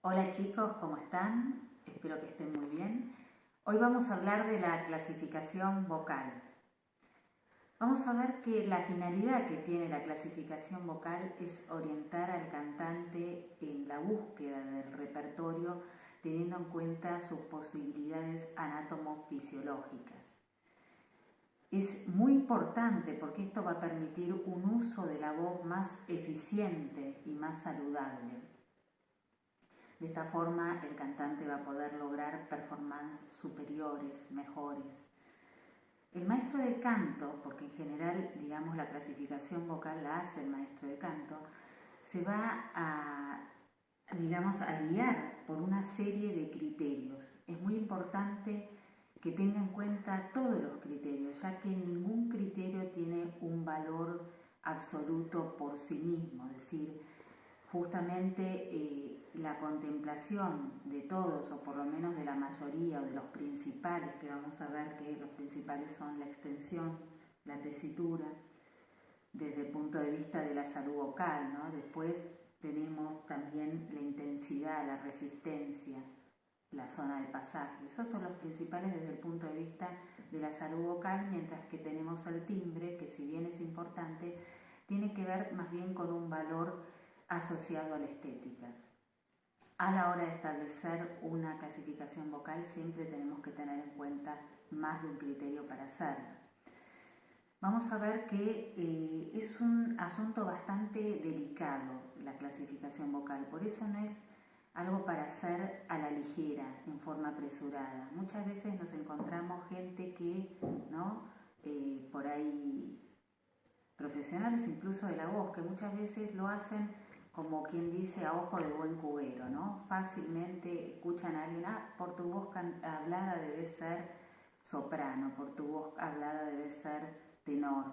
Hola chicos, ¿cómo están? Espero que estén muy bien. Hoy vamos a hablar de la clasificación vocal. Vamos a ver que la finalidad que tiene la clasificación vocal es orientar al cantante en la búsqueda del repertorio teniendo en cuenta sus posibilidades anatomofisiológicas. Es muy importante porque esto va a permitir un uso de la voz más eficiente y más saludable. De esta forma el cantante va a poder lograr performances superiores, mejores. El maestro de canto, porque en general, digamos, la clasificación vocal la hace el maestro de canto, se va a guiar por una serie de criterios. Es muy importante que tenga en cuenta todos los criterios, ya que ningún criterio tiene un valor absoluto por sí mismo, es decir, justamente la contemplación de todos, o por lo menos de la mayoría, o de los principales, que vamos a ver que los principales son la extensión, la tesitura, desde el punto de vista de la salud vocal, ¿no? Después tenemos también la intensidad, la resistencia, la zona de pasaje. Esos son los principales desde el punto de vista de la salud vocal, mientras que tenemos el timbre, que si bien es importante, tiene que ver más bien con un valor asociado a la estética. A la hora de establecer una clasificación vocal siempre tenemos que tener en cuenta más de un criterio para hacerlo. Vamos a ver que es un asunto bastante delicado la clasificación vocal, por eso no es algo para hacer a la ligera, en forma apresurada. Muchas veces nos encontramos gente que, ¿no? Por ahí profesionales incluso de la voz, que muchas veces lo hacen como quien dice a ojo de buen cubero, ¿no? Fácilmente escuchan a alguien, por tu voz hablada debe ser soprano, por tu voz hablada debe ser tenor,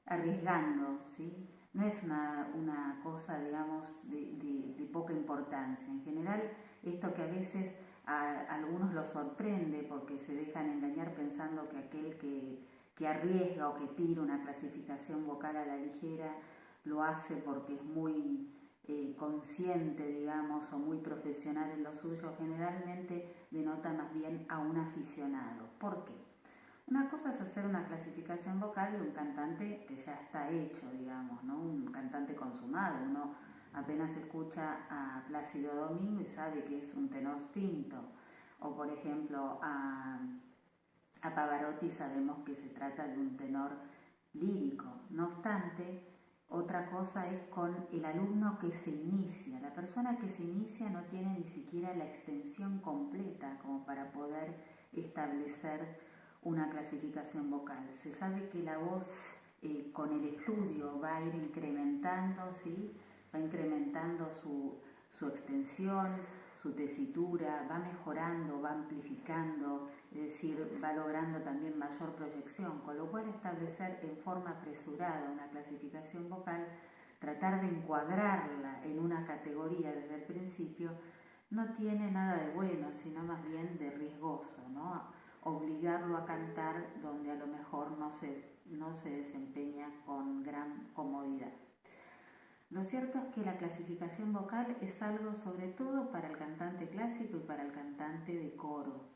arriesgando, ¿sí? No es una cosa, digamos, de poca importancia. En general, esto que a veces a algunos los sorprende porque se dejan engañar pensando que aquel que arriesga o que tira una clasificación vocal a la ligera lo hace porque es muy consciente, digamos, o muy profesional en lo suyo, generalmente denota más bien a un aficionado. ¿Por qué? Una cosa es hacer una clasificación vocal de un cantante que ya está hecho, digamos, ¿no? Un cantante consumado. Uno apenas escucha a Plácido Domingo y sabe que es un tenor spinto. O, por ejemplo, a Pavarotti sabemos que se trata de un tenor lírico. No obstante, otra cosa es con el alumno que se inicia. La persona que se inicia no tiene ni siquiera la extensión completa como para poder establecer una clasificación vocal. Se sabe que la voz con el estudio va a ir incrementando, ¿sí? Va incrementando su extensión, su tesitura, va mejorando, va amplificando, es decir, va logrando también mayor proyección, con lo cual establecer en forma apresurada una clasificación vocal, tratar de encuadrarla en una categoría desde el principio, no tiene nada de bueno, sino más bien de riesgoso, ¿no? Obligarlo a cantar donde a lo mejor no se desempeña con gran comodidad. Lo cierto es que la clasificación vocal es algo sobre todo para el cantante clásico y para el cantante de coro,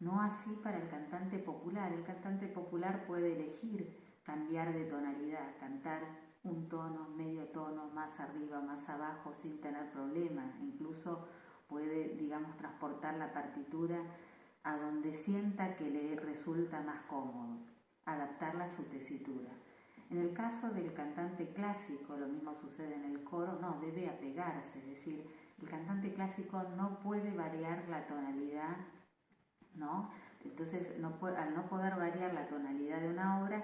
no así para el cantante popular. El cantante popular puede elegir cambiar de tonalidad, cantar un tono, medio tono, más arriba, más abajo, sin tener problemas. Incluso puede, digamos, transportar la partitura a donde sienta que le resulta más cómodo, adaptarla a su tesitura. En el caso del cantante clásico, lo mismo sucede en el coro, no, debe apegarse, es decir, el cantante clásico no puede variar la tonalidad, ¿no? Entonces, al no poder variar la tonalidad de una obra,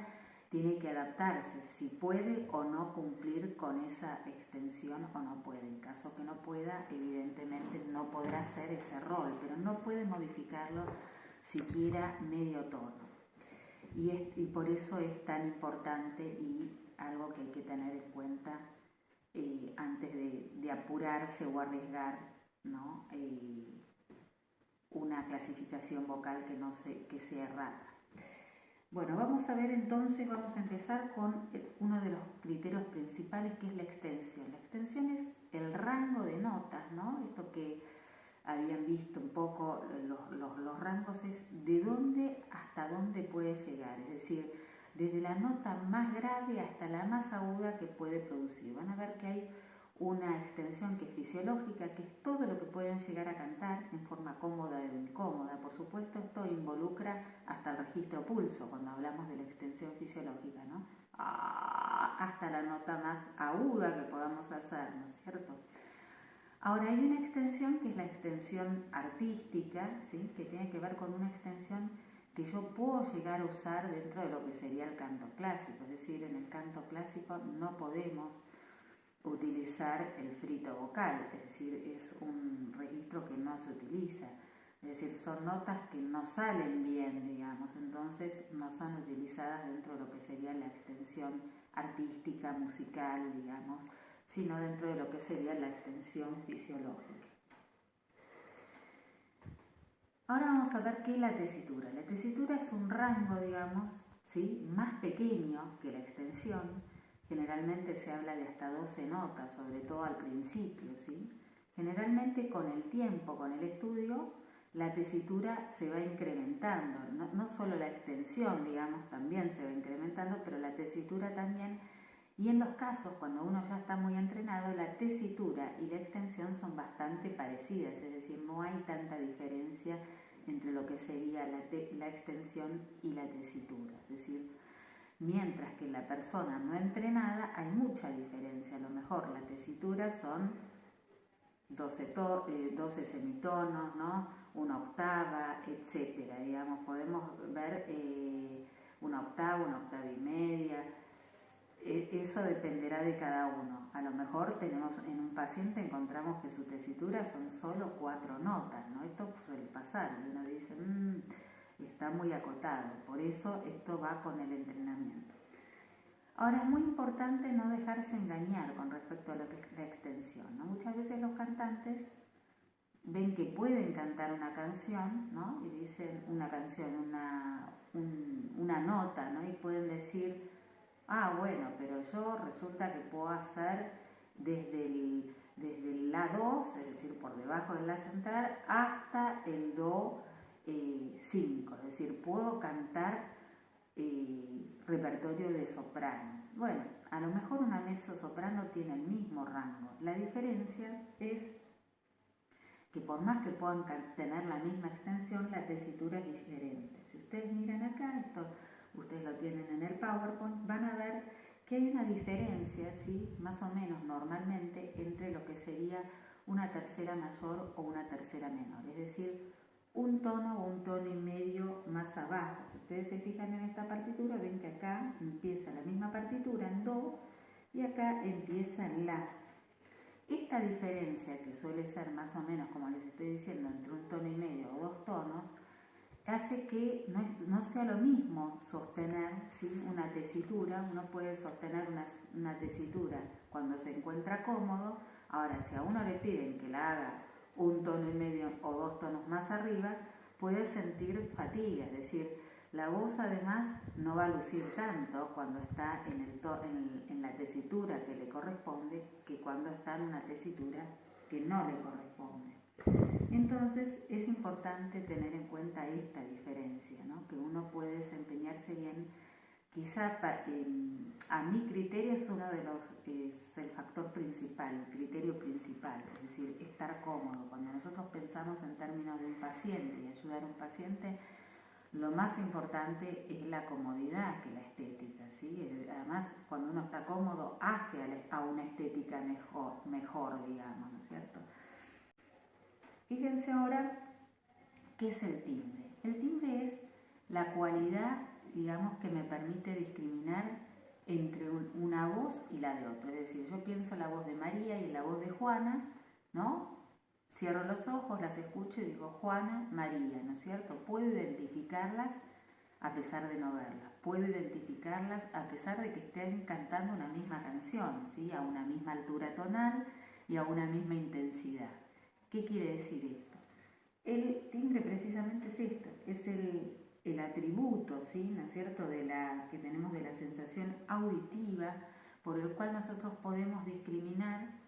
tiene que adaptarse, si puede o no cumplir con esa extensión o no puede. En caso que no pueda, evidentemente no podrá hacer ese rol, pero no puede modificarlo siquiera medio tono. Y por eso es tan importante y algo que hay que tener en cuenta antes de apurarse o arriesgar, ¿no? Una clasificación vocal que sea errada. Bueno, vamos a ver entonces, vamos a empezar con uno de los criterios principales, que es la extensión. La extensión es el rango de notas, ¿no? Esto que habían visto un poco los rangos, es de dónde hasta dónde puede llegar, es decir, desde la nota más grave hasta la más aguda que puede producir. Van a ver que hay una extensión que es fisiológica, que es todo lo que pueden llegar a cantar en forma cómoda o incómoda. Por supuesto, esto involucra hasta el registro pulso, cuando hablamos de la extensión fisiológica, ¿no? Hasta la nota más aguda que podamos hacer, ¿no es cierto? Ahora, hay una extensión que es la extensión artística, ¿sí? Que tiene que ver con una extensión que yo puedo llegar a usar dentro de lo que sería el canto clásico. Es decir, en el canto clásico no podemos utilizar el frito vocal, es decir, es un registro que no se utiliza, es decir, son notas que no salen bien, digamos, entonces no son utilizadas dentro de lo que sería la extensión artística, musical, digamos, sino dentro de lo que sería la extensión fisiológica. Ahora vamos a ver qué es la tesitura. La tesitura es un rango, digamos, ¿sí?, más pequeño que la extensión. Generalmente se habla de hasta 12 notas, sobre todo al principio, ¿sí? Generalmente con el tiempo, con el estudio, la tesitura se va incrementando. No solo la extensión, digamos, también se va incrementando, pero la tesitura también. Y en los casos, cuando uno ya está muy entrenado, la tesitura y la extensión son bastante parecidas, es decir, no hay tanta diferencia entre lo que sería la extensión y la tesitura. Es decir, mientras que en la persona no entrenada hay mucha diferencia. A lo mejor la tesitura son 12 semitonos, ¿no?, una octava, etcétera. Digamos, podemos ver una octava y media. Eso dependerá de cada uno. A lo mejor tenemos en un paciente, encontramos que su tesitura son solo 4 notas, ¿no? Esto suele pasar y uno dice, está muy acotado. Por eso esto va con el entrenamiento. Ahora, es muy importante no dejarse engañar con respecto a lo que es la extensión, ¿no? Muchas veces los cantantes ven que pueden cantar una canción, ¿no?, y dicen una canción, una nota, ¿no?, y pueden decir, bueno, pero yo resulta que puedo hacer desde el La 2, es decir, por debajo del La central, hasta el Do 5, es decir, puedo cantar repertorio de soprano. Bueno, a lo mejor una mezzosoprano tiene el mismo rango. La diferencia es que por más que puedan tener la misma extensión, la tesitura es diferente. Si ustedes miran acá, esto ustedes lo tienen en el PowerPoint, van a ver que hay una diferencia, ¿sí?, más o menos normalmente, entre lo que sería una tercera mayor o una tercera menor, es decir, un tono o un tono y medio más abajo. Si ustedes se fijan en esta partitura, ven que acá empieza la misma partitura en Do y acá empieza en La. Esta diferencia, que suele ser más o menos, como les estoy diciendo, entre un tono y medio o 2 tonos, hace que no sea lo mismo sostener, ¿sí?, una tesitura. Uno puede sostener una tesitura cuando se encuentra cómodo. Ahora, si a uno le piden que la haga un tono y medio o 2 tonos más arriba, puede sentir fatiga, es decir, la voz además no va a lucir tanto cuando está en la tesitura que le corresponde que cuando está en una tesitura que no le corresponde. Entonces es importante tener en cuenta esta diferencia, ¿no?, que uno puede desempeñarse bien. Quizá a mi criterio es el factor principal, el criterio principal, es decir, estar cómodo. Cuando nosotros pensamos en términos de un paciente y ayudar a un paciente, lo más importante es la comodidad que la estética, ¿sí? Además, cuando uno está cómodo, hace a una estética mejor, digamos, ¿no es cierto? Fíjense ahora, ¿qué es el timbre? El timbre es la cualidad, digamos, que me permite discriminar entre una voz y la de otra. Es decir, yo pienso la voz de María y la voz de Juana, ¿no? Cierro los ojos, las escucho y digo Juana, María, ¿no es cierto? Puedo identificarlas a pesar de no verlas. Puedo identificarlas a pesar de que estén cantando una misma canción, ¿sí?, a una misma altura tonal y a una misma intensidad. ¿Qué quiere decir esto? El timbre precisamente es esto, es el atributo, ¿sí?, ¿no es cierto?, que tenemos de la sensación auditiva, por el cual nosotros podemos discriminar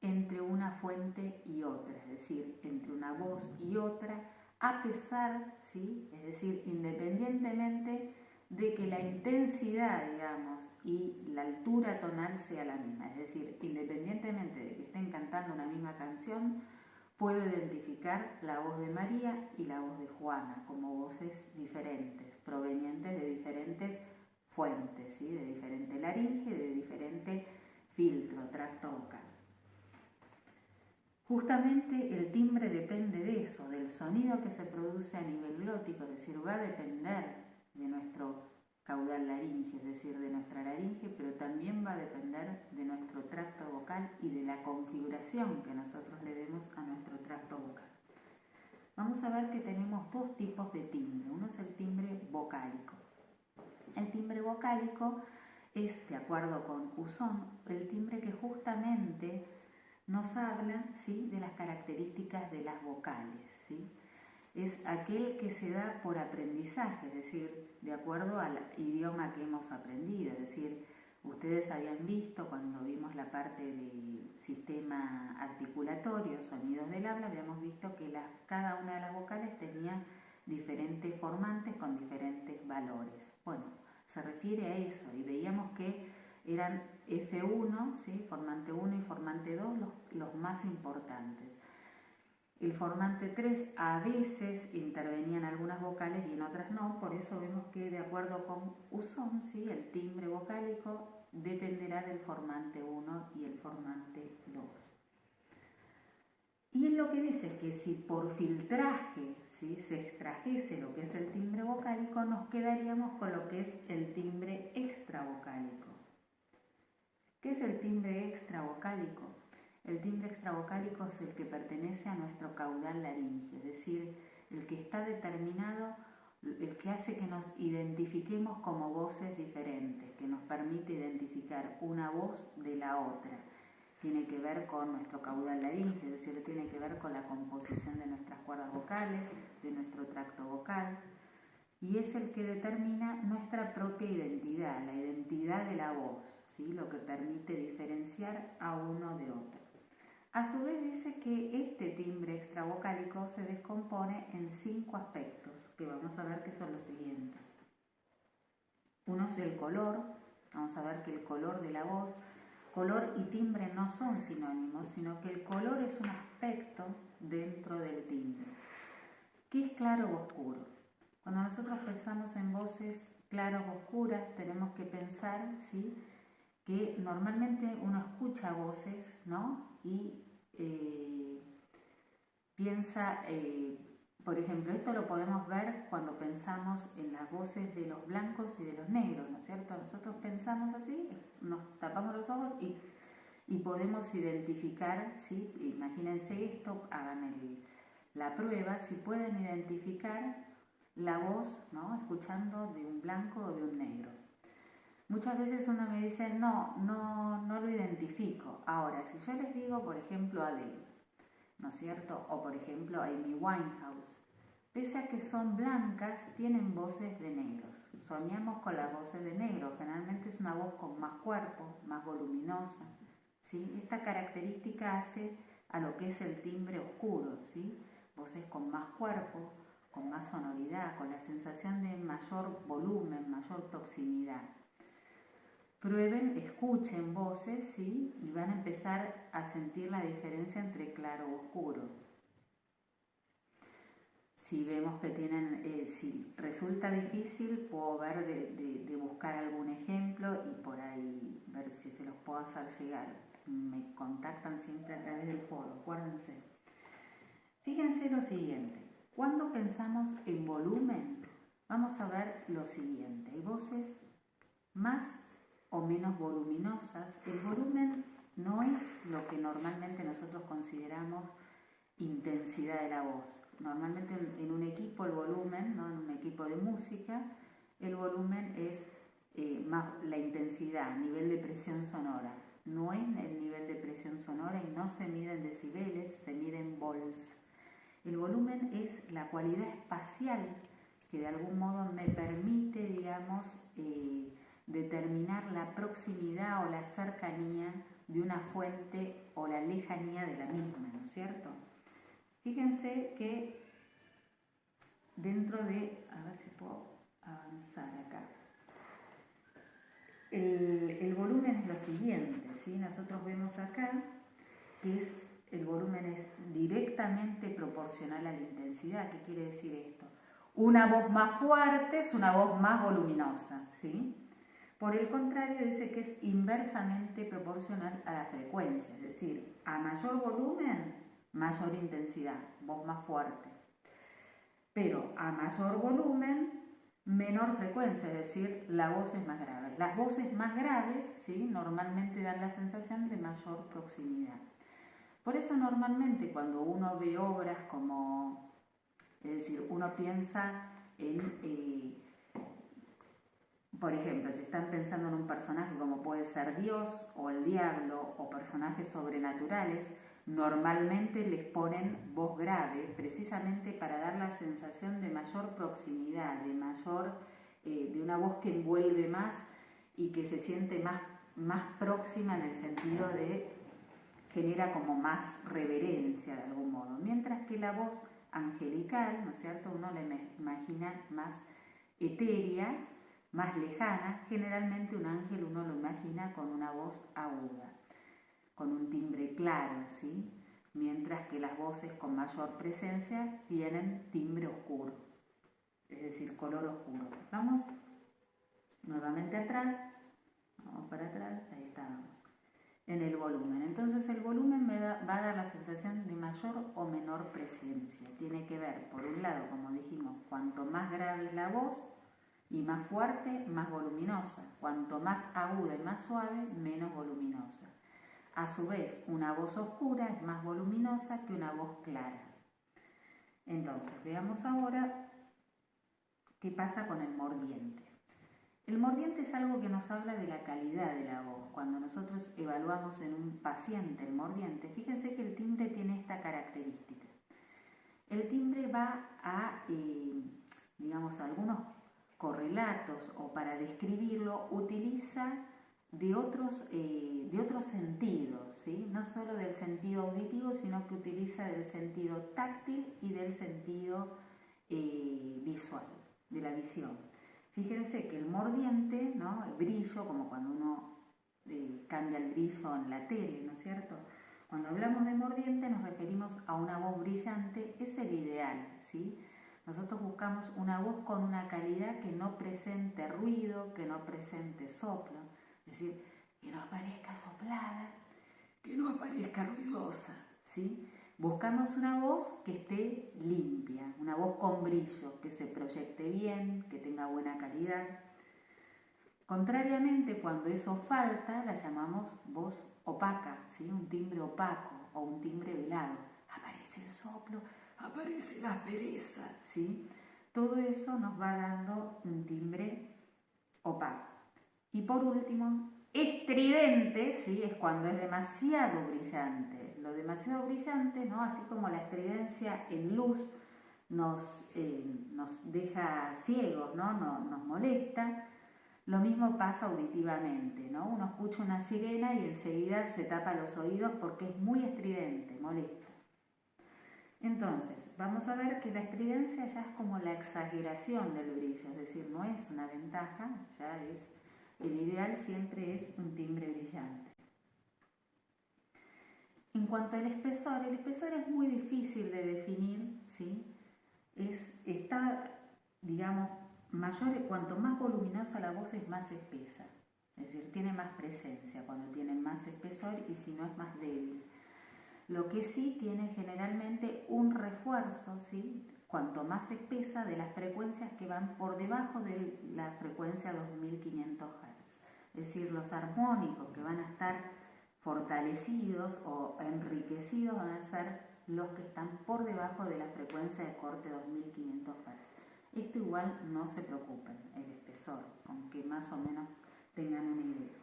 entre una fuente y otra, es decir, entre una voz y otra, a pesar, ¿sí? Es decir, independientemente de que la intensidad, digamos, y la altura tonal sea la misma, es decir, independientemente de que estén cantando una misma canción, puedo identificar la voz de María y la voz de Juana como voces diferentes, provenientes de diferentes fuentes, ¿sí? De diferente laringe, de diferente filtro, tracto vocal. Justamente el timbre depende de eso, del sonido que se produce a nivel glótico, es decir, va a depender de nuestro caudal laringe, es decir, de nuestra laringe, pero también va a depender de nuestro tracto vocal y de la configuración que nosotros le demos a nuestro tracto vocal. Vamos a ver que tenemos dos tipos de timbre. Uno es el timbre vocálico. El timbre vocálico es, de acuerdo con Usón, el timbre que justamente nos habla, ¿sí?, de las características de las vocales, ¿sí? Es aquel que se da por aprendizaje, es decir, de acuerdo al idioma que hemos aprendido. Es decir, ustedes habían visto cuando vimos la parte del sistema articulatorio, sonidos del habla, habíamos visto que cada una de las vocales tenía diferentes formantes con diferentes valores. Bueno, se refiere a eso y veíamos que eran F1, ¿sí?, formante 1 y formante 2 los más importantes. El formante 3 a veces intervenían algunas vocales y en otras no, por eso vemos que de acuerdo con Usón, ¿sí?, el timbre vocálico dependerá del formante 1 y el formante 2. Y él lo que dice es que si por filtraje, ¿sí?, se extrajese lo que es el timbre vocálico, nos quedaríamos con lo que es el timbre extravocálico. ¿Qué es el timbre extravocálico? El timbre extravocálico es el que pertenece a nuestro caudal laringe, es decir, el que está determinado, el que hace que nos identifiquemos como voces diferentes, que nos permite identificar una voz de la otra. Tiene que ver con nuestro caudal laringe, es decir, tiene que ver con la composición de nuestras cuerdas vocales, de nuestro tracto vocal, y es el que determina nuestra propia identidad, la identidad de la voz, ¿sí?, lo que permite diferenciar a uno de otro. A su vez dice que este timbre extravocálico se descompone en 5 aspectos, que vamos a ver que son los siguientes. Uno es el color. Vamos a ver que el color de la voz, color y timbre no son sinónimos, sino que el color es un aspecto dentro del timbre. ¿Qué es claro o oscuro? Cuando nosotros pensamos en voces claras o oscuras, tenemos que pensar, ¿sí?, que normalmente uno escucha voces, ¿no?, y piensa, por ejemplo, esto lo podemos ver cuando pensamos en las voces de los blancos y de los negros, ¿no es cierto? Nosotros pensamos así, nos tapamos los ojos y podemos identificar, ¿sí? Imagínense esto, hagan la prueba, si pueden identificar la voz, ¿no?, escuchando de un blanco o de un negro. Muchas veces uno me dice, no lo identifico. Ahora, si yo les digo, por ejemplo, Adele, ¿no es cierto?, o por ejemplo Amy Winehouse, pese a que son blancas, tienen voces de negros. Soñamos con las voces de negro, generalmente es una voz con más cuerpo, más voluminosa, ¿sí? Esta característica hace a lo que es el timbre oscuro, ¿sí?, voces con más cuerpo, con más sonoridad, con la sensación de mayor volumen, mayor proximidad. Prueben, escuchen voces, ¿sí?, y van a empezar a sentir la diferencia entre claro o oscuro. Si vemos que tienen, si resulta difícil, puedo ver de buscar algún ejemplo y por ahí ver si se los puedo hacer llegar. Me contactan siempre a través del foro, acuérdense. Fíjense lo siguiente, cuando pensamos en volumen, vamos a ver lo siguiente. Hay voces más o menos voluminosas. El volumen no es lo que normalmente nosotros consideramos intensidad de la voz. Normalmente en un equipo el volumen, ¿no?, en un equipo de música, el volumen es más la intensidad, nivel de presión sonora. No es el nivel de presión sonora y no se mide en decibeles, se mide en volts. El volumen es la cualidad espacial que de algún modo me permite, digamos, determinar la proximidad o la cercanía de una fuente o la lejanía de la misma, ¿no es cierto? Fíjense que dentro de, a ver si puedo avanzar acá, el volumen es lo siguiente, ¿sí? Nosotros vemos acá que el volumen es directamente proporcional a la intensidad. ¿Qué quiere decir esto? Una voz más fuerte es una voz más voluminosa, ¿sí? Por el contrario, dice que es inversamente proporcional a la frecuencia, es decir, a mayor volumen, mayor intensidad, voz más fuerte. Pero a mayor volumen, menor frecuencia, es decir, la voz es más grave. Las voces más graves, ¿sí?, normalmente dan la sensación de mayor proximidad. Por eso normalmente cuando uno ve obras como, es decir, uno piensa en, por ejemplo, si están pensando en un personaje como puede ser Dios o el diablo o personajes sobrenaturales, normalmente les ponen voz grave precisamente para dar la sensación de mayor proximidad, de una voz que envuelve más y que se siente más próxima en el sentido de genera como más reverencia de algún modo, mientras que la voz angelical, ¿no es cierto?, uno la imagina más etérea, más lejana. Generalmente un ángel uno lo imagina con una voz aguda, con un timbre claro, ¿sí?, mientras que las voces con mayor presencia tienen timbre oscuro, es decir, color oscuro. Vamos nuevamente atrás, vamos para atrás, ahí estábamos, en el volumen. Entonces el volumen va a dar la sensación de mayor o menor presencia. Tiene que ver, por un lado, como dijimos, cuanto más grave es la voz y más fuerte, más voluminosa. Cuanto más aguda y más suave, menos voluminosa. A su vez, una voz oscura es más voluminosa que una voz clara. Entonces, veamos ahora qué pasa con el mordiente. El mordiente es algo que nos habla de la calidad de la voz. Cuando nosotros evaluamos en un paciente el mordiente, fíjense que el timbre tiene esta característica. El timbre va a, digamos, algunos correlatos o para describirlo utiliza de otros sentidos, ¿sí? No solo del sentido auditivo, sino que utiliza del sentido táctil y del sentido visual, de la visión. Fíjense que el mordiente, ¿no?, el brillo, como cuando uno cambia el brillo en la tele, ¿no es cierto? Cuando hablamos de mordiente nos referimos a una voz brillante, es el ideal, ¿sí? Nosotros buscamos una voz con una calidad que no presente ruido, que no presente soplo, es decir, que no aparezca soplada, que no aparezca ruidosa, ¿sí? Buscamos una voz que esté limpia, una voz con brillo, que se proyecte bien, que tenga buena calidad. Contrariamente, cuando eso falta, la llamamos voz opaca, ¿sí?, un timbre opaco o un timbre velado. Aparece el soplo, aparece la aspereza, ¿sí? Todo eso nos va dando un timbre opaco. Y por último, estridente, ¿sí?, es cuando es demasiado brillante. Lo demasiado brillante, ¿no?, así como la estridencia en luz nos deja ciegos, ¿no?, nos molesta, lo mismo pasa auditivamente, ¿no? Uno escucha una sirena y enseguida se tapa los oídos porque es muy estridente, molesta. Entonces, vamos a ver que la estridencia ya es como la exageración del brillo, es decir, no es una ventaja, ya es, el ideal siempre es un timbre brillante. En cuanto al espesor, el espesor es muy difícil de definir, ¿sí? Está, digamos, cuanto más voluminosa la voz es más espesa, es decir, tiene más presencia cuando tiene más espesor y si no es más débil. Lo que sí tiene generalmente un refuerzo, ¿sí?, cuanto más espesa, de las frecuencias que van por debajo de la frecuencia 2500 Hz. Es decir, los armónicos que van a estar fortalecidos o enriquecidos van a ser los que están por debajo de la frecuencia de corte 2500 Hz. Esto igual no se preocupen, el espesor, aunque más o menos tengan una idea.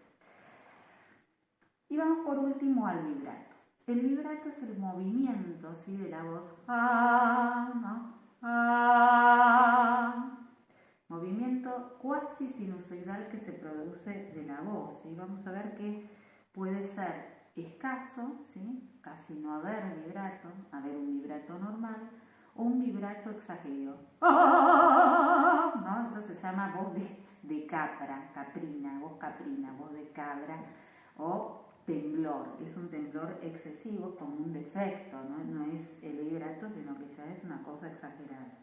Y vamos por último al vibrato. El vibrato es el movimiento, ¿sí?, de la voz, movimiento cuasi sinusoidal que se produce de la voz, ¿sí? Vamos a ver que puede ser escaso, ¿sí? Casi no haber vibrato, haber un vibrato normal, o un vibrato exagerado. ¿No? Eso se llama voz de capra, caprina, voz de cabra, o temblor. Es un temblor excesivo, como un defecto, ¿no? No es el vibrato, sino que ya es una cosa exagerada.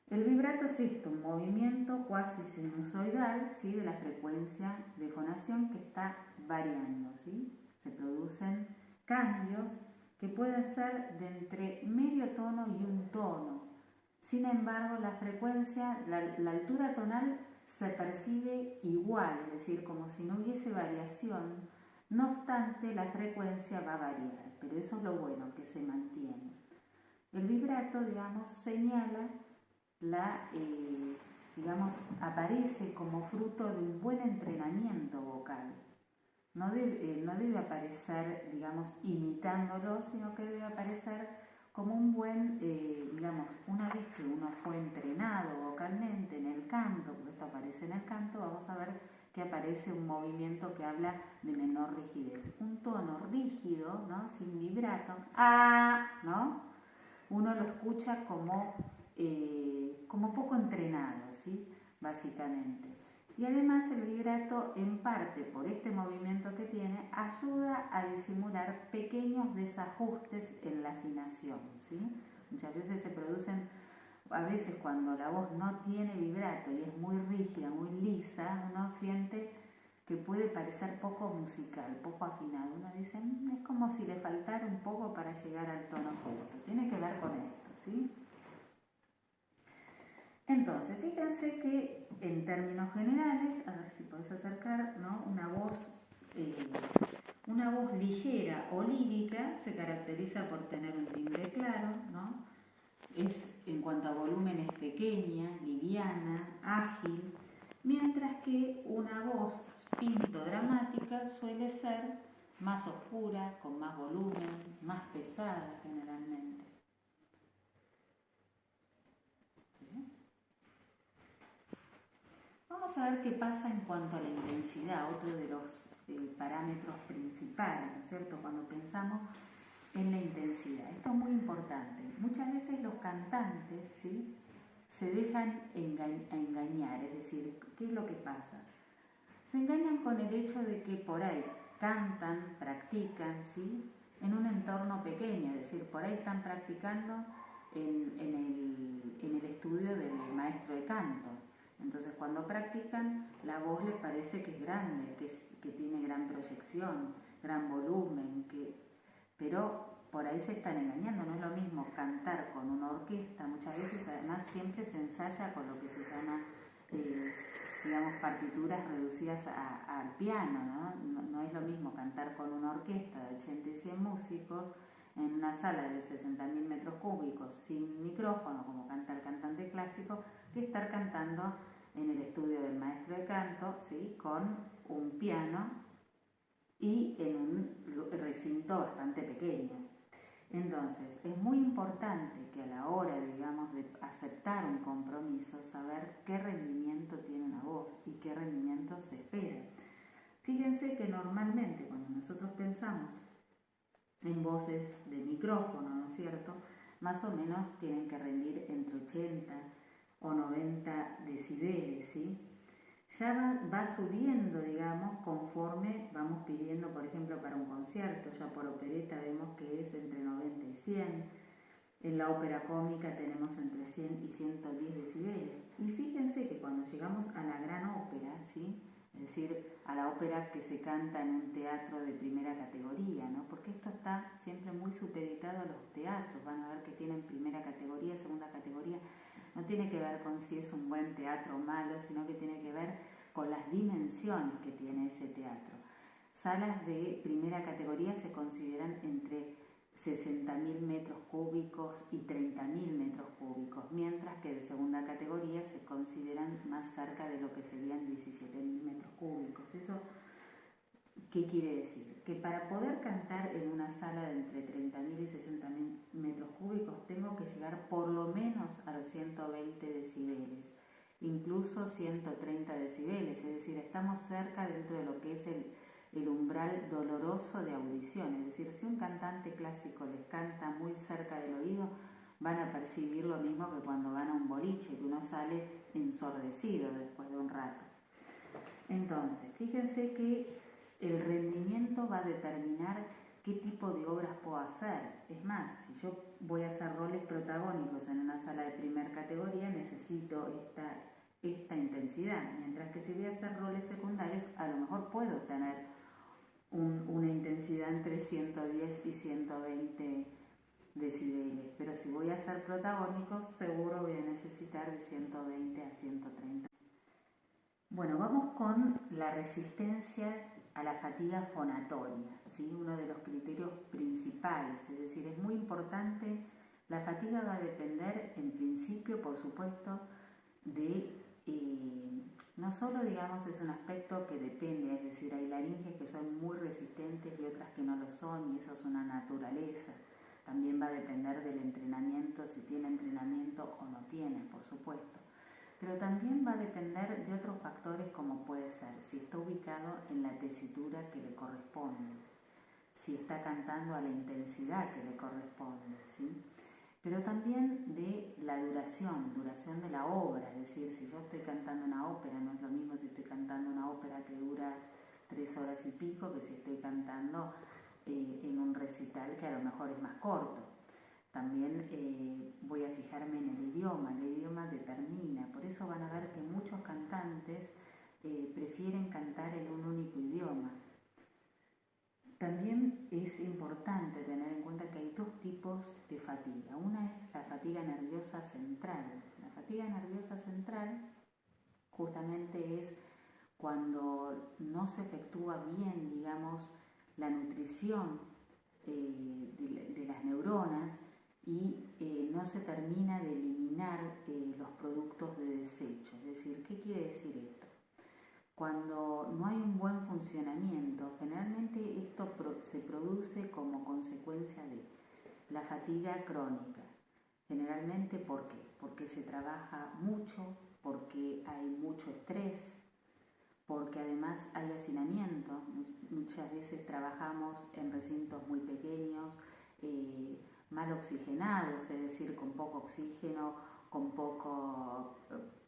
El vibrato es esto, un movimiento cuasi sinusoidal, ¿sí? De la frecuencia de fonación que está variando, ¿sí? Se producen cambios que pueden ser de entre medio tono y un tono. Sin embargo, la frecuencia, la altura tonal se percibe igual, es decir, como si no hubiese variación. No obstante, la frecuencia va a variar, pero eso es lo bueno, que se mantiene. El vibrato, digamos, señala aparece como fruto de un buen entrenamiento vocal. No debe aparecer, digamos, imitándolo, sino que debe aparecer como un buen, una vez que uno fue entrenado vocalmente en el canto, porque esto aparece en el canto, vamos a ver que aparece un movimiento que habla de menor rigidez. Un tono rígido, ¿no? Sin vibrato, ¿no? Uno lo escucha como poco entrenado, ¿sí? Básicamente. Y además el vibrato, en parte por este movimiento que tiene, ayuda a disimular pequeños desajustes en la afinación, ¿sí? Muchas veces se producen, a veces cuando la voz no tiene vibrato y es muy rígida, muy lisa, uno siente que puede parecer poco musical, poco afinado. Uno dice, es como si le faltara un poco para llegar al tono justo. Tiene que ver con esto, ¿sí? Entonces, fíjense que en términos generales, a ver si podés acercar, ¿no? Una voz ligera o lírica se caracteriza por tener un timbre claro, ¿no? En cuanto a volumen es pequeña, liviana, ágil, mientras que una voz pintodramática suele ser más oscura, con más volumen, más pesada generalmente. Vamos a ver qué pasa en cuanto a la intensidad, otro de los parámetros principales, ¿no es cierto? Cuando pensamos en la intensidad. Esto es muy importante. Muchas veces los cantantes, ¿sí?, se dejan engañar, es decir, ¿qué es lo que pasa? Se engañan con el hecho de que por ahí cantan, practican, ¿sí?, en un entorno pequeño, es decir, por ahí están practicando en el estudio del maestro de canto. Entonces, cuando practican, la voz les parece que es grande, que tiene gran proyección, gran volumen, pero por ahí se están engañando. No es lo mismo cantar con una orquesta, muchas veces además siempre se ensaya con lo que se llama, partituras reducidas al piano, ¿no? No es lo mismo cantar con una orquesta de 80 y 100 músicos en una sala de 60.000 metros cúbicos sin micrófono, como canta el cantante clásico, que estar cantando en el estudio del maestro de canto, ¿sí?, con un piano y en un recinto bastante pequeño. Entonces, es muy importante que a la hora, digamos, de aceptar un compromiso, saber qué rendimiento tiene una voz y qué rendimiento se espera. Fíjense que normalmente cuando nosotros pensamos en voces de micrófono, ¿no es cierto?, más o menos tienen que rendir entre 80 o 90 decibeles, ¿sí? Ya va subiendo, digamos, conforme vamos pidiendo, por ejemplo, para un concierto. Ya por opereta vemos que es entre 90 y 100. En la ópera cómica tenemos entre 100 y 110 decibeles. Y fíjense que cuando llegamos a la gran ópera, ¿sí?, es decir, a la ópera que se canta en un teatro de primera categoría, ¿no?, porque esto está siempre muy supeditado a los teatros. Van a ver que tienen primera categoría, segunda categoría. No tiene que ver con si es un buen teatro o malo, sino que tiene que ver con las dimensiones que tiene ese teatro. Salas de primera categoría se consideran entre 60.000 metros cúbicos y 30.000 metros cúbicos, mientras que de segunda categoría se consideran más cerca de lo que serían 17.000 metros cúbicos. ¿Eso qué quiere decir? Que para poder cantar en una sala de entre 30.000 y 60.000 metros cúbicos tengo que llegar por lo menos a los 120 decibeles, incluso 130 decibeles, es decir, estamos cerca dentro de lo que es el umbral doloroso de audición. Es decir, si un cantante clásico les canta muy cerca del oído, van a percibir lo mismo que cuando van a un boliche, que uno sale ensordecido después de un rato. Entonces, fíjense que el rendimiento va a determinar qué tipo de obras puedo hacer. Es más, si yo voy a hacer roles protagónicos en una sala de primera categoría, necesito esta intensidad, mientras que si voy a hacer roles secundarios, a lo mejor puedo tener una intensidad entre 110 y 120 decibeles, pero si voy a hacer protagónicos, seguro voy a necesitar de 120 a 130. Bueno, vamos con la resistencia a la fatiga fonatoria, ¿sí? Uno de los criterios principales, es decir, es muy importante. La fatiga va a depender, en principio, por supuesto, de, no solo, digamos, es un aspecto que depende, es decir, hay laringes que son muy resistentes y otras que no lo son, y eso es una naturaleza. También va a depender del entrenamiento, si tiene entrenamiento o no tiene, por supuesto. Pero también va a depender de otros factores, como puede ser si está ubicado en la tesitura que le corresponde, si está cantando a la intensidad que le corresponde, ¿sí? Pero también de la duración de la obra, es decir, si yo estoy cantando una ópera, no es lo mismo si estoy cantando una ópera que dura 3 horas y pico que si estoy cantando en un recital que a lo mejor es más corto. También voy a fijarme en el idioma determina, por eso van a ver que muchos cantantes prefieren cantar en un único idioma. También es importante tener en cuenta que hay dos tipos de fatiga. Una es la fatiga nerviosa central. La fatiga nerviosa central justamente es cuando no se efectúa bien, digamos, la nutrición de las neuronas y no se termina de eliminar los productos de desecho. Es decir, ¿qué quiere decir esto? Cuando no hay un buen funcionamiento, generalmente esto se produce como consecuencia de la fatiga crónica. Generalmente, ¿por qué? Porque se trabaja mucho, porque hay mucho estrés, porque además hay hacinamiento. Muchas veces trabajamos en recintos muy pequeños, mal oxigenados, es decir, con poco oxígeno, con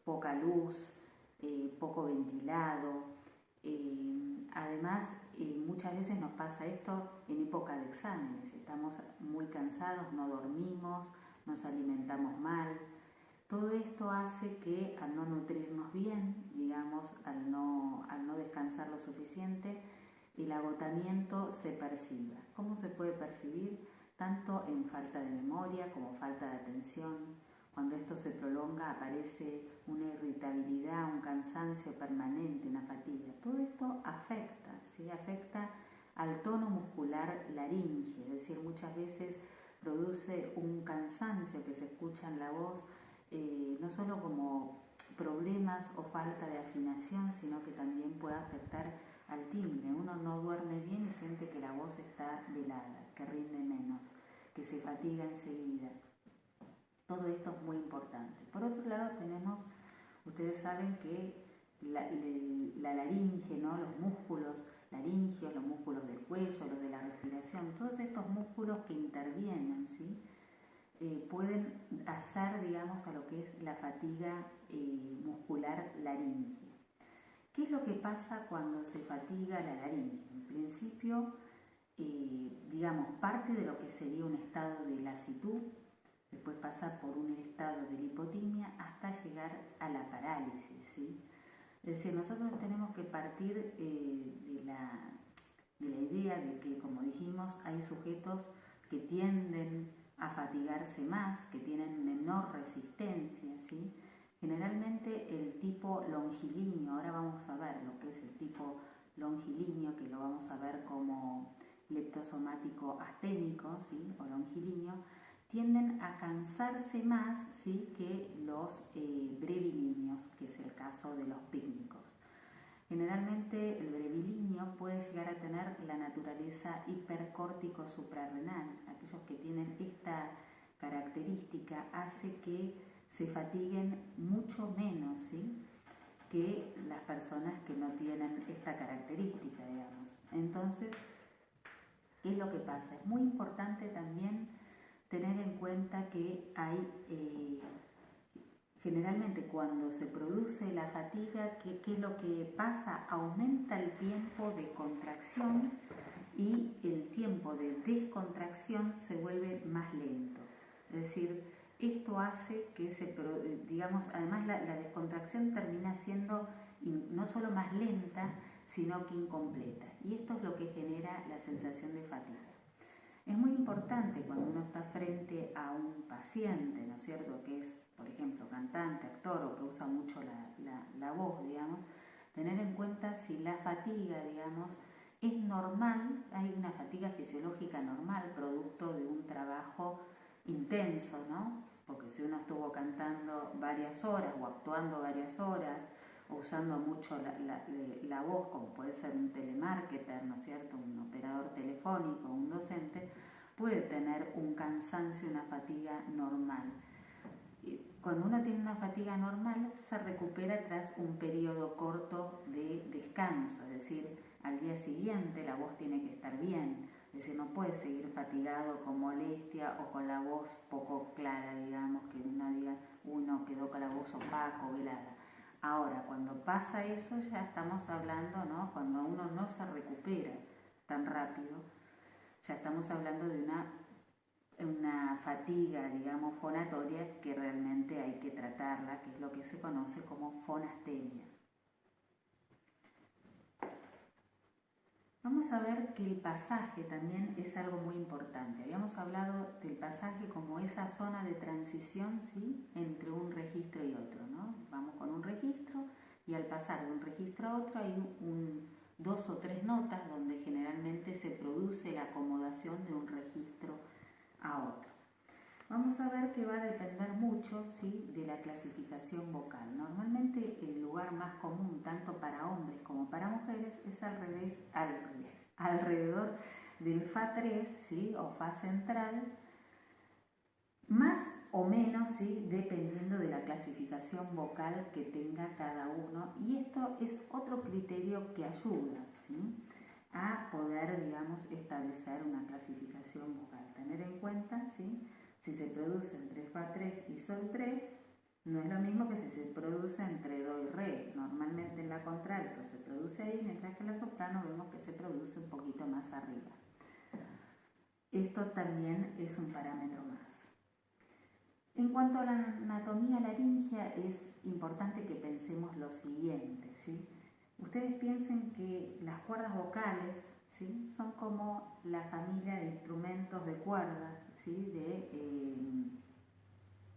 poca luz, poco ventilado. Además, muchas veces nos pasa esto en época de exámenes. Estamos muy cansados, no dormimos, nos alimentamos mal. Todo esto hace que al no nutrirnos bien, digamos, al no descansar lo suficiente, el agotamiento se perciba. ¿Cómo se puede percibir? Tanto en falta de memoria como falta de atención. Cuando esto se prolonga aparece una irritabilidad, un cansancio permanente, una fatiga. Todo esto afecta, ¿sí? Afecta al tono muscular laríngeo, es decir, muchas veces produce un cansancio que se escucha en la voz, no solo como problemas o falta de afinación, sino que también puede afectar al timbre. Uno no duerme bien y siente que la voz está velada, que rinde menos, que se fatiga enseguida. Todo esto es muy importante. Por otro lado tenemos, ustedes saben que la laringe, ¿no? Los músculos laringeos, los músculos del cuello, los de la respiración, todos estos músculos que intervienen, ¿sí? Pueden hacer, digamos, a lo que es la fatiga muscular laringea. ¿Qué es lo que pasa cuando se fatiga la laringe? En principio, digamos, parte de lo que sería un estado de lasitud, después pasar por un estado de lipotimia hasta llegar a la parálisis, ¿sí? Es decir, nosotros tenemos que partir de la idea de que, como dijimos, hay sujetos que tienden a fatigarse más, que tienen menor resistencia, ¿sí? Generalmente el tipo longilíneo, ahora vamos a ver lo que es el tipo longilíneo, que lo vamos a ver como leptosomático asténico, ¿sí? O longilíneo, tienden a cansarse más, ¿sí? Que los brevilíneos, que es el caso de los pícnicos. Generalmente el brevilíneo puede llegar a tener la naturaleza hipercórtico suprarrenal. Aquellos que tienen esta característica hace que se fatiguen mucho menos, ¿sí? Que las personas que no tienen esta característica, digamos. Entonces, ¿qué es lo que pasa? Es muy importante también tener en cuenta que hay, generalmente cuando se produce la fatiga, ¿qué es lo que pasa? Aumenta el tiempo de contracción y el tiempo de descontracción se vuelve más lento. Es decir, esto hace que digamos, además la descontracción termina siendo no solo más lenta, sino que incompleta. Y esto es lo que genera la sensación de fatiga. Es muy importante cuando uno está frente a un paciente, ¿no es cierto?, que es, por ejemplo, cantante, actor o que usa mucho la voz, digamos, tener en cuenta si la fatiga, digamos, es normal, hay una fatiga fisiológica normal, producto de un trabajo intenso, ¿no? Porque si uno estuvo cantando varias horas o actuando varias horas o usando mucho la voz, como puede ser un telemarketer, ¿no es cierto?, un operador telefónico, un docente, puede tener un cansancio, una fatiga normal. Cuando uno tiene una fatiga normal, se recupera tras un periodo corto de descanso, es decir, al día siguiente la voz tiene que estar bien, es decir, no puede seguir fatigado con molestia o con la voz poco clara, digamos, que uno diga, uno quedó con la voz opaca o velada. Ahora, cuando pasa eso, ya estamos hablando, ¿no?, cuando uno no se recupera tan rápido, ya estamos hablando de una fatiga, digamos, fonatoria que realmente hay que tratarla, que es lo que se conoce como fonastenia. Vamos a ver que el pasaje también es algo muy importante. Habíamos hablado del pasaje como esa zona de transición, ¿sí?, entre un registro y otro, ¿no? Vamos con un registro y al pasar de un registro a otro hay dos o tres notas donde generalmente se produce la acomodación de un registro a otro. Vamos a ver que va a depender mucho, ¿sí?, de la clasificación vocal. Normalmente el lugar más común, tanto para hombres como para mujeres, es alrededor del Fa3, ¿sí?, o Fa central, más o menos, ¿sí?, dependiendo de la clasificación vocal que tenga cada uno. Y esto es otro criterio que ayuda, ¿sí?, a poder, digamos, establecer una clasificación vocal. Tener en cuenta, ¿sí?, si se produce entre Fa3 y Sol3, no es lo mismo que si se produce entre Do y Re. Normalmente en la contralto se produce ahí, mientras que en la soprano vemos que se produce un poquito más arriba. Esto también es un parámetro más. En cuanto a la anatomía laringea, es importante que pensemos lo siguiente, ¿sí? Ustedes piensen que las cuerdas vocales, ¿sí?, son como la familia de instrumentos de cuerda, ¿sí?,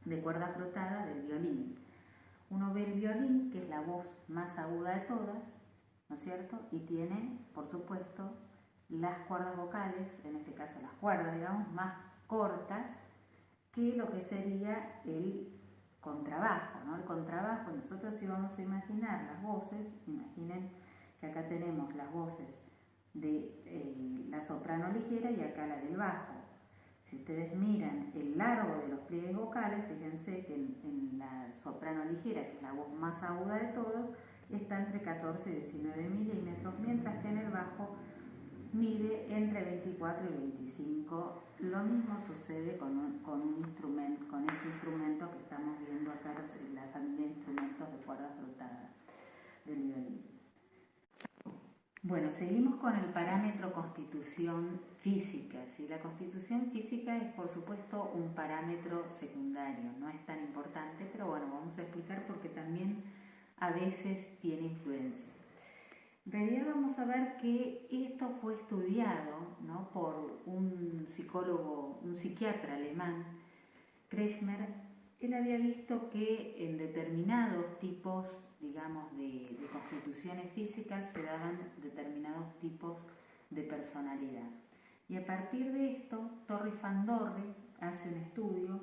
de cuerda frotada del violín. Uno ve el violín, que es la voz más aguda de todas, ¿no es cierto?, y tiene, por supuesto, las cuerdas vocales, en este caso las cuerdas, digamos, más cortas que lo que sería el contrabajo, ¿no? El contrabajo, nosotros si vamos a imaginar las voces, imaginen que acá tenemos las voces de la soprano ligera y acá la del bajo. Si ustedes miran el largo de los pliegues vocales, fíjense que en la soprano ligera, que es la voz más aguda de todos, está entre 14 y 19 milímetros, mientras que en el bajo mide entre 24 y 25. Lo mismo sucede con este instrumento que estamos viendo acá, la familia de instrumentos de cuerda frotada del violín. Bueno, seguimos con el parámetro constitución física, ¿sí? La constitución física es, por supuesto, un parámetro secundario, no es tan importante, pero bueno, vamos a explicar porque también a veces tiene influencia. En realidad vamos a ver que esto fue estudiado, ¿no?, por un psicólogo, un psiquiatra alemán, Kretschmer. Él había visto que en determinados tipos, digamos, de constituciones físicas se daban determinados tipos de personalidad. Y a partir de esto, Torri van Dorre hace un estudio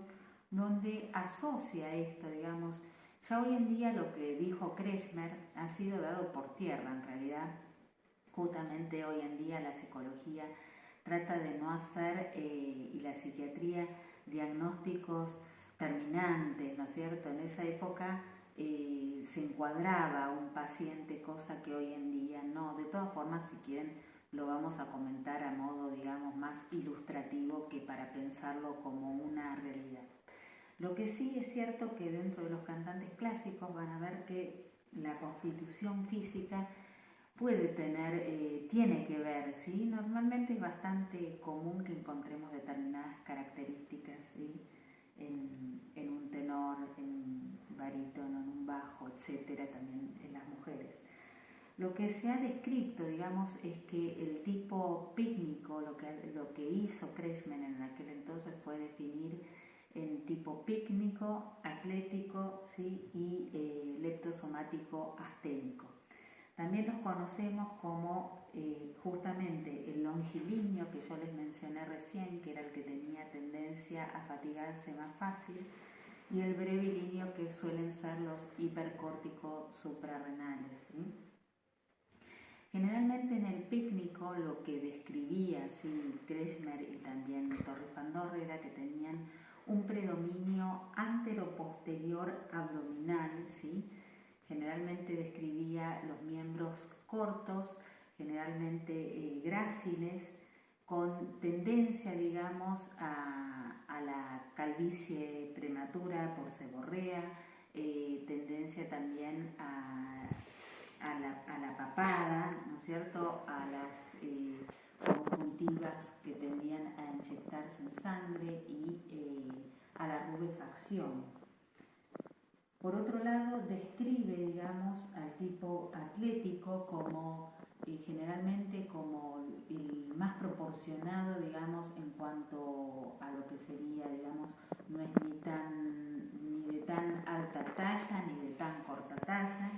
donde asocia esto, digamos. Ya hoy en día lo que dijo Kretschmer ha sido dado por tierra, en realidad. Justamente hoy en día la psicología trata de no hacer, y la psiquiatría, diagnósticos terminantes, ¿no es cierto? En esa época se encuadraba un paciente, cosa que hoy en día no. De todas formas, si quieren, lo vamos a comentar a modo, digamos, más ilustrativo que para pensarlo como una realidad. Lo que sí es cierto que dentro de los cantantes clásicos van a ver que la constitución física puede tener, tiene que ver, ¿sí? Normalmente es bastante común que encontremos determinadas características, ¿sí? En un tenor, en un barítono, en un bajo, etcétera, también en las mujeres. Lo que se ha descrito, digamos, es que el tipo pícnico, lo que hizo Kretschmer en aquel entonces fue definir en tipo pícnico, atlético, ¿sí? Y leptosomático asténico. También los conocemos como justamente el longilíneo que yo les mencioné recién, que era el que tenía tendencia a fatigarse más fácil, y el brevilíneo, que suelen ser los hipercórticos suprarrenales, ¿sí? Generalmente en el pícnico lo que describía, ¿sí?, Kretschmer y también Torres van Dorre, era que tenían un predominio antero-posterior abdominal, ¿sí? Generalmente describía los miembros cortos, generalmente gráciles, con tendencia, digamos, a la calvicie prematura por seborrea, tendencia también a la papada, ¿no es cierto?, a las conjuntivas que tendían a inyectarse en sangre y a la rubefacción. Por otro lado, describe, digamos, al tipo atlético como generalmente como el más proporcionado, digamos, en cuanto a lo que sería, digamos, no es ni de tan alta talla ni de tan corta talla.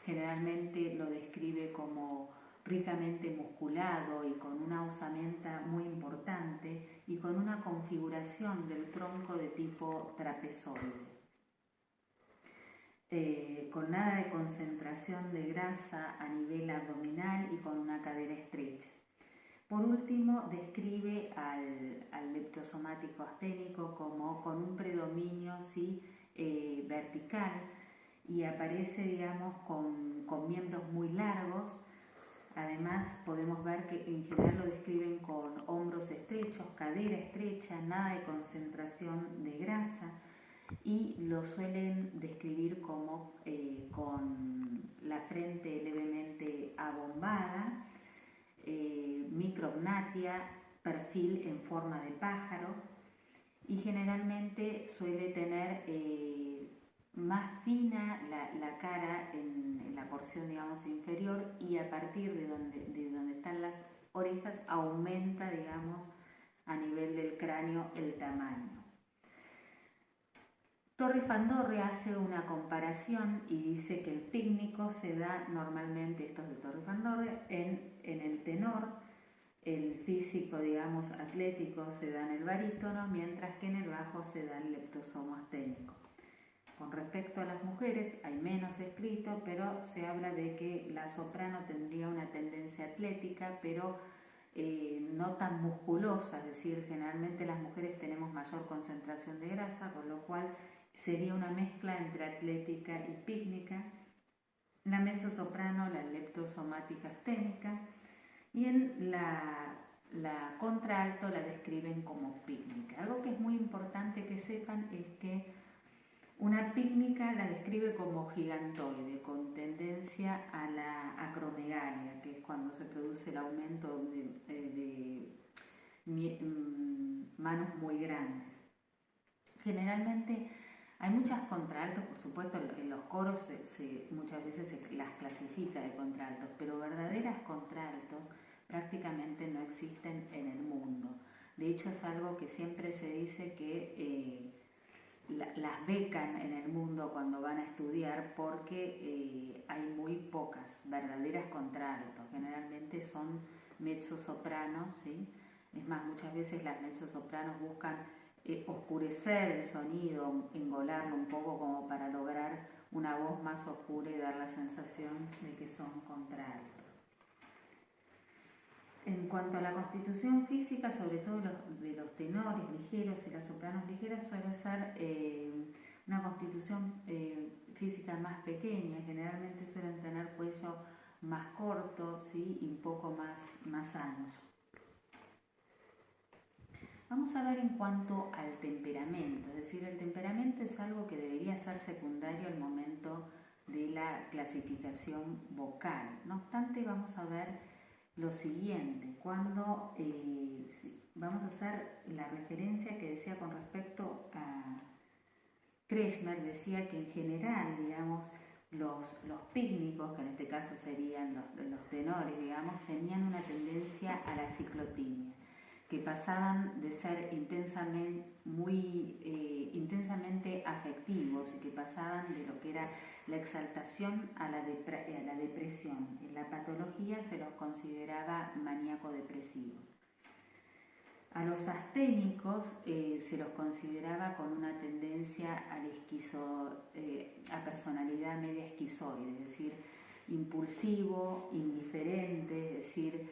Generalmente lo describe como ricamente musculado y con una osamenta muy importante y con una configuración del tronco de tipo trapezoide. Con nada de concentración de grasa a nivel abdominal y con una cadera estrecha. Por último, describe al leptosomático asténico como con un predominio, ¿sí?, vertical, y aparece, digamos, con miembros muy largos. Además, podemos ver que en general lo describen con hombros estrechos, cadera estrecha, nada de concentración de grasa, y lo suelen describir como con la frente levemente abombada, micrognatia, perfil en forma de pájaro, y generalmente suele tener más fina la cara en la porción, digamos, inferior, y a partir de donde están las orejas aumenta, digamos, a nivel del cráneo el tamaño. Torres van Dorre hace una comparación y dice que el pícnico se da normalmente, estos de Torres van Dorre, en el tenor, el físico, digamos, atlético se da en el barítono, mientras que en el bajo se da el leptosomo asténico. Con respecto a las mujeres hay menos escrito, pero se habla de que la soprano tendría una tendencia atlética, pero no tan musculosa, es decir, generalmente las mujeres tenemos mayor concentración de grasa, con lo cual sería una mezcla entre atlética y pícnica. La mezzosoprano, la leptosomática asténica, y en la contralto la describen como pícnica. Algo que es muy importante que sepan es que una pícnica la describe como gigantoide, con tendencia a la acromegalia, que es cuando se produce el aumento de manos muy grandes. Generalmente hay muchas contraltos, por supuesto, en los coros muchas veces se las clasifica de contraltos, pero verdaderas contraltos prácticamente no existen en el mundo. De hecho, es algo que siempre se dice que las becan en el mundo cuando van a estudiar, porque hay muy pocas verdaderas contraltos. Generalmente son mezzosopranos, ¿sí? Es más, muchas veces las mezzosopranos buscan oscurecer el sonido, engolarlo un poco como para lograr una voz más oscura y dar la sensación de que son contraltos. En cuanto a la constitución física, sobre todo de los tenores ligeros y las sopranos ligeras, suele ser una constitución física más pequeña. Generalmente suelen tener cuello más corto, ¿sí? Y un poco más ancho. Vamos a ver en cuanto al temperamento, es decir, el temperamento es algo que debería ser secundario al momento de la clasificación vocal. No obstante, vamos a ver lo siguiente, cuando vamos a hacer la referencia que decía con respecto a Kretschmer, decía que en general, digamos, los pícnicos, que en este caso serían los tenores, digamos, tenían una tendencia a la ciclotimia, que pasaban de ser intensamente afectivos y que pasaban de lo que era la exaltación a la depresión. En la patología se los consideraba maníaco-depresivos. A los asténicos se los consideraba con una tendencia a personalidad media esquizoide, es decir, impulsivo, indiferente, es decir,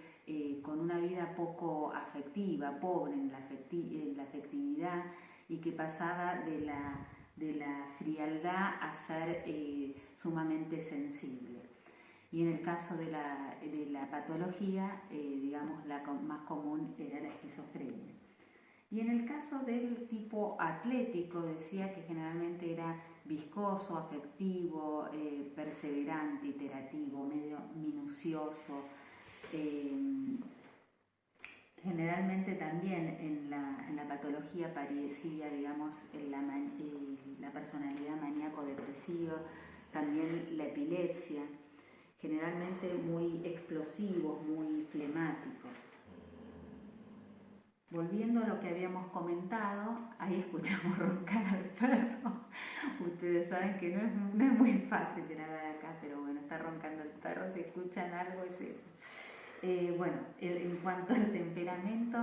con una vida poco afectiva, pobre en la afectividad, y que pasaba de la frialdad a ser sumamente sensible. Y en el caso de la patología, digamos, la más común era la esquizofrenia. Y en el caso del tipo atlético, decía que generalmente era viscoso, afectivo, perseverante, iterativo, medio minucioso. Generalmente también en la patología parecía, digamos, la personalidad maníaco-depresiva, también la epilepsia, generalmente muy explosivos, muy flemáticos. Volviendo a lo que habíamos comentado, ahí escuchamos roncar al perro. Ustedes saben que no es muy fácil grabar acá, pero bueno, está roncando el perro, si escuchan algo es eso. Bueno, en cuanto al temperamento,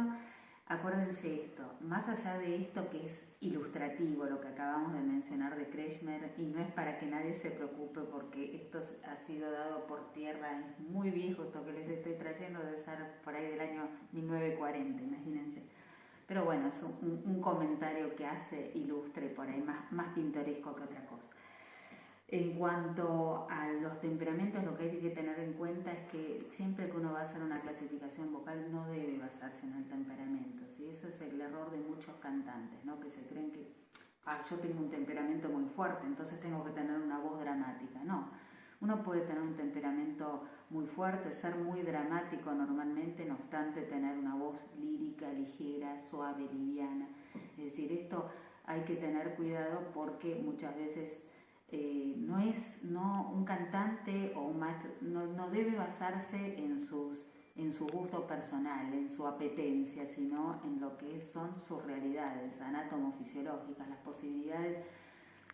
acuérdense esto, más allá de esto que es ilustrativo, lo que acabamos de mencionar de Kretschmer, y no es para que nadie se preocupe porque esto ha sido dado por tierra, es muy viejo esto que les estoy trayendo, debe ser por ahí del año 1940, imagínense. Pero bueno, es un comentario que hace ilustre por ahí, más pintoresco que otra cosa. En cuanto a los temperamentos, lo que hay que tener en cuenta es que siempre que uno va a hacer una clasificación vocal no debe basarse en el temperamento, ¿sí? Eso es el error de muchos cantantes, ¿no? Que se creen que yo tengo un temperamento muy fuerte, entonces tengo que tener una voz dramática. No, uno puede tener un temperamento muy fuerte, ser muy dramático normalmente, no obstante tener una voz lírica, ligera, suave, liviana. Es decir, esto hay que tener cuidado porque muchas veces un cantante o un maestro no debe basarse en su gusto personal, en su apetencia, sino en lo que son sus realidades anatomofisiológicas, las posibilidades,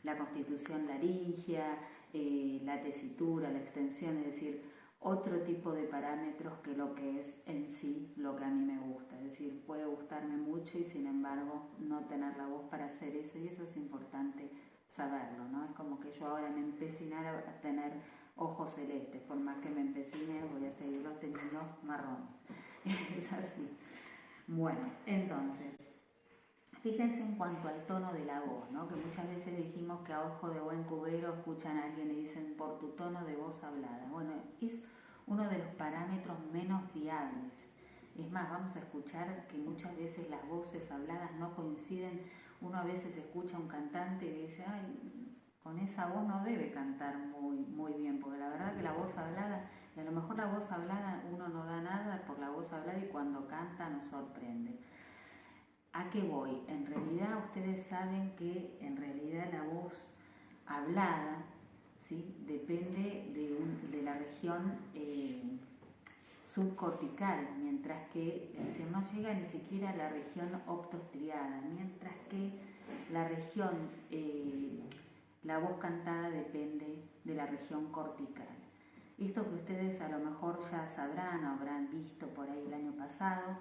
la constitución laringea, la tesitura, la extensión, es decir, otro tipo de parámetros que lo que es en sí lo que a mí me gusta. Es decir, puede gustarme mucho y sin embargo no tener la voz para hacer eso, y eso es importante saberlo, ¿no? Es como que yo ahora me empecinara a tener ojos celestes, por más que me empecine voy a seguirlos teniendo marrones. Es así. Bueno, entonces, fíjense en cuanto al tono de la voz, ¿no? Que muchas veces dijimos que a ojo de buen cubero escuchan a alguien y dicen por tu tono de voz hablada. Bueno, es uno de los parámetros menos fiables. Es más, vamos a escuchar que muchas veces las voces habladas no coinciden. Uno a veces escucha a un cantante y dice, ay, con esa voz no debe cantar muy bien, porque la verdad que la voz hablada, y a lo mejor la voz hablada uno no da nada por la voz hablada y cuando canta nos sorprende. ¿A qué voy? En realidad ustedes saben que en realidad la voz hablada, ¿sí? Depende de la región subcortical, mientras que no llega ni siquiera a la región optostriada, mientras que la región, la voz cantada depende de la región cortical. Esto que ustedes a lo mejor ya sabrán o habrán visto por ahí el año pasado,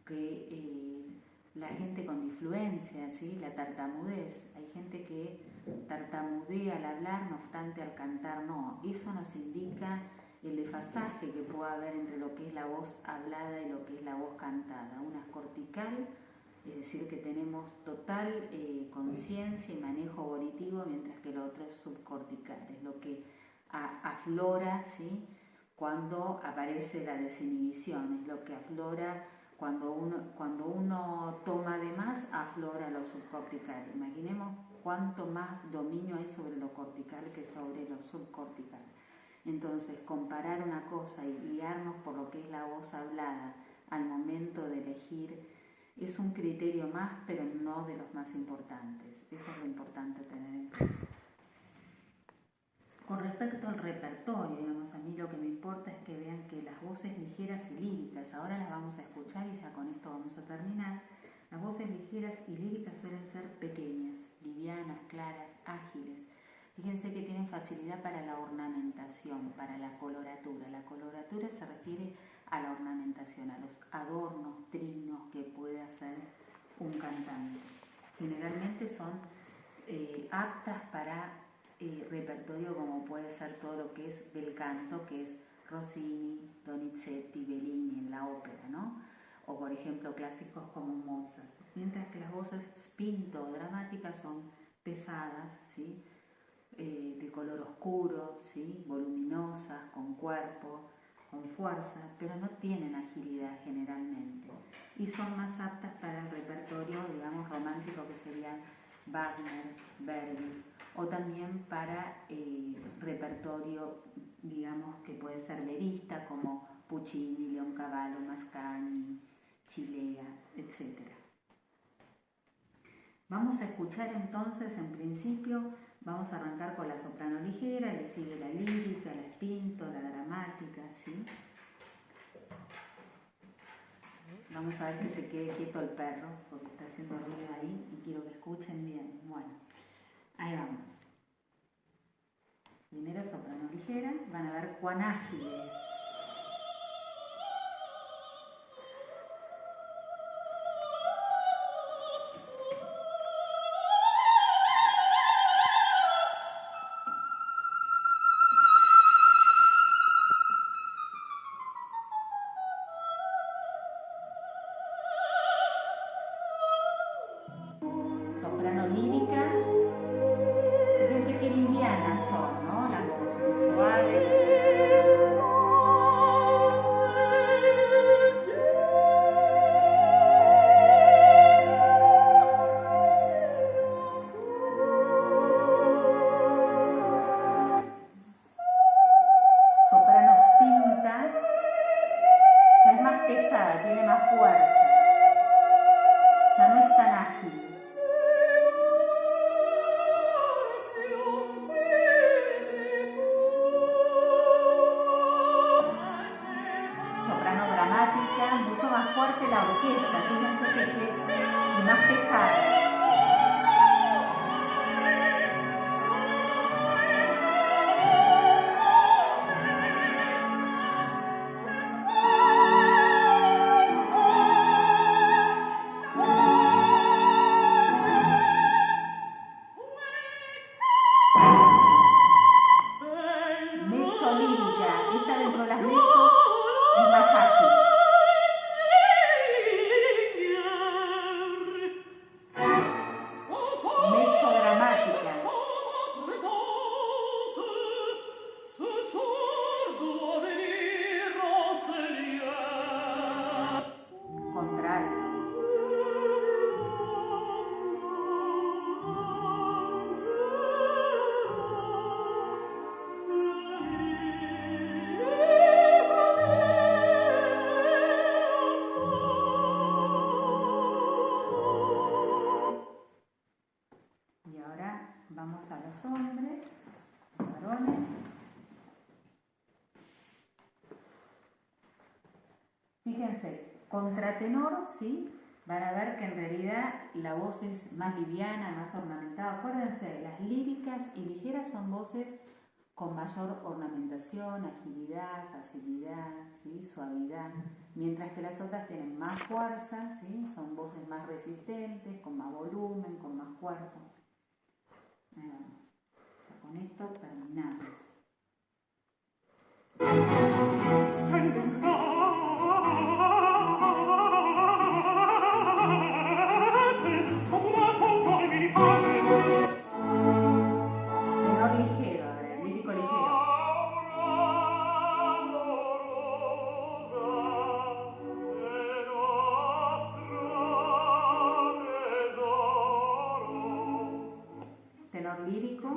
que la gente con difluencia, ¿sí? La tartamudez, hay gente que tartamudea al hablar, no obstante al cantar no. Eso nos indica el desfasaje que puede haber entre lo que es la voz hablada y lo que es la voz cantada. Una es cortical, es decir, que tenemos total conciencia y manejo volitivo, mientras que lo otro es subcortical, es lo que aflora, ¿sí? cuando aparece la desinhibición, es lo que aflora cuando uno toma de más, aflora lo subcortical. Imaginemos cuánto más dominio hay sobre lo cortical que sobre lo subcortical. Entonces, comparar una cosa y guiarnos por lo que es la voz hablada al momento de elegir es un criterio más, pero no de los más importantes. Eso es lo importante tener en cuenta. Con respecto al repertorio, digamos, a mí lo que me importa es que vean que las voces ligeras y líricas, ahora las vamos a escuchar y ya con esto vamos a terminar. Las voces ligeras y líricas suelen ser pequeñas, livianas, claras, ágiles. Fíjense que tienen facilidad para la ornamentación, para la coloratura. La coloratura se refiere a la ornamentación, a los adornos, trinos que puede hacer un cantante. Generalmente son aptas para repertorio como puede ser todo lo que es bel canto, que es Rossini, Donizetti, Bellini en la ópera, ¿no? O por ejemplo clásicos como Mozart. Mientras que las voces spinto dramáticas son pesadas, ¿sí? De color oscuro, ¿sí? Voluminosas, con cuerpo, con fuerza, pero no tienen agilidad generalmente. Y son más aptas para el repertorio, digamos, romántico, que sería Wagner, Verdi, o también para repertorio, digamos, que puede ser verista, como Puccini, Leoncavallo, Mascagni, Cilea, etc. Vamos a escuchar entonces, en principio, vamos a arrancar con la soprano ligera, le sigue la lírica, la spinto, la dramática, ¿sí? Vamos a ver que se quede quieto el perro, porque está haciendo ruido ahí y quiero que escuchen bien. Bueno, ahí vamos. Primero soprano ligera, van a ver cuán ágil es. Soprano lírica, fíjense qué livianas son, ¿no? Las voces suaves. Soprano spinta, ya es más pesada, tiene más fuerza, ya no es tan ágil. Soprano dramática, mucho más fuerte la orquesta, fíjense que y más pesada. Mezzo lírica, esta dentro de las mezzos es más ágil. Mezzo dramática. Contrario. Y ahora vamos a los hombres, varones. Fíjense, contratenor, ¿sí? Van a ver que en realidad la voz es más liviana, más ornamentada. Acuérdense, las líricas y ligeras son voces con mayor ornamentación, agilidad, facilidad, ¿sí? Suavidad, mientras que las otras tienen más fuerza, ¿sí? Son voces más resistentes, con más volumen, con más cuerpo. Ahí vamos. Con esto terminamos. Tenor ligero, ahora, lírico ligero. tenor lírico.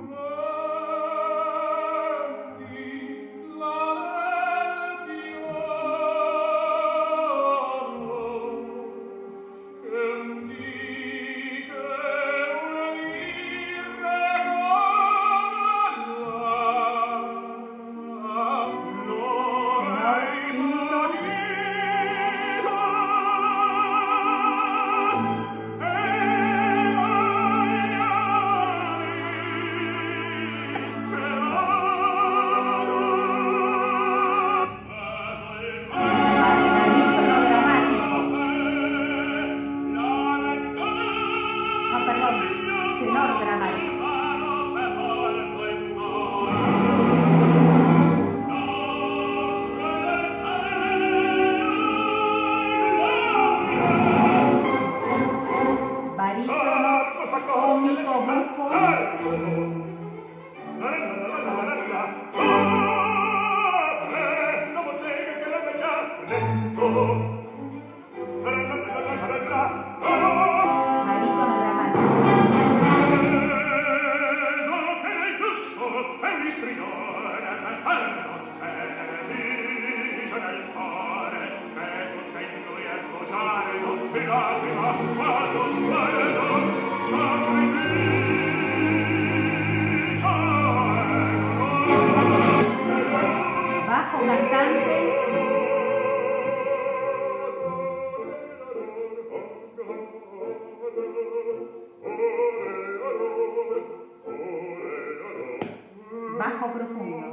Bajo cantante. Bajo profundo.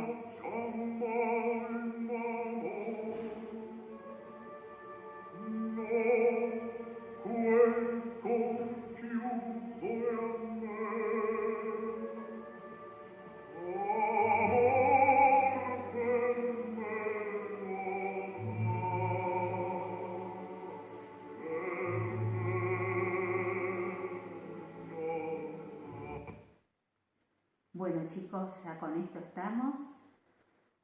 Bueno chicos, ya con esto estamos,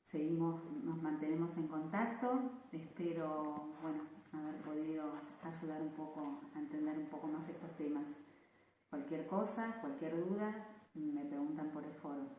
seguimos, nos mantenemos en contacto, espero haber podido ayudar un poco a entender un poco más estos temas. Cualquier cosa, cualquier duda, me preguntan por el foro.